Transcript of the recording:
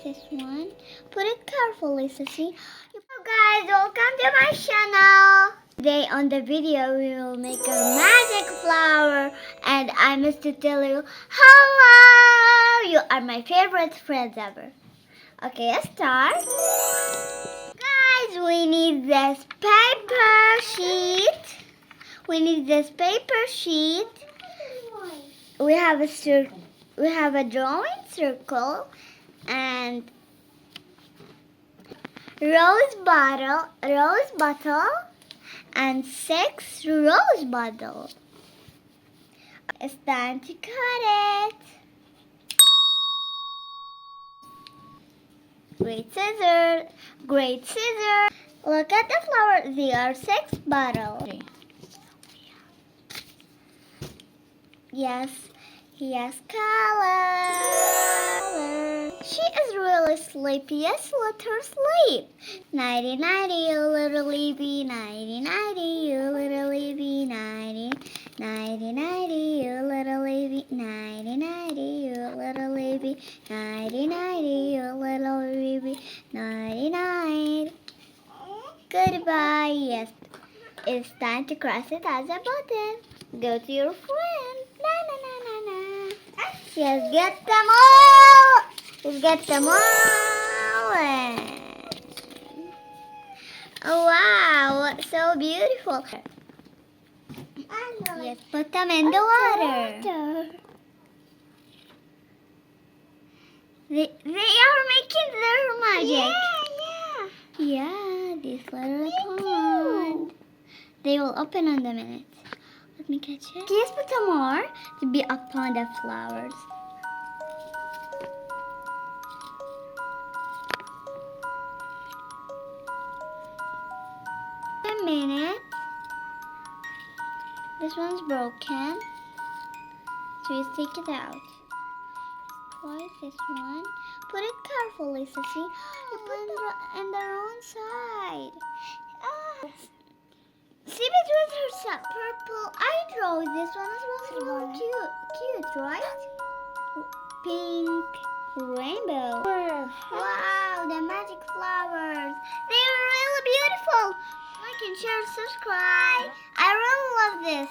this one. Put it carefully, Sissy. Hello guys, welcome to my channel. Today on the video we will make a magic flower, and I must to tell you, hello! You are my favorite friends ever. Okay, let's start. Guys, we need this paper sheet. We have a drawing circle and rose bottle and 6 rose bottles. It's time to cut it. Great scissors. Look at the flower. There are 6 bottles. Yes, he has color. She is really sleepy. Yes, let her sleep. Nighty, nighty, you little baby. Nighty, nighty, you little baby. Nighty, nighty, nighty, you little baby. Nighty, nighty, you little baby. Nighty, nighty, you little baby. Nighty, night. Goodbye. Yes, it's time to cross it as a button. Go to your friend. Na na na na na. Yes, get them all. Let's get them all. Oh wow, so beautiful. Yes, put them in the water. They are making their magic. Yeah, this little pond. They will open in a minute. Let me catch it. Please put some more to be upon the flowers. A minute. This one's broken, so you take it out. Try this one. Put it carefully, Sissy. You put it in the wrong side. See, it was her purple eyebrow. This one is really cute, right? Pink rainbow. Wow, the magic flowers. They are really beautiful. Like and share, subscribe. I really love this.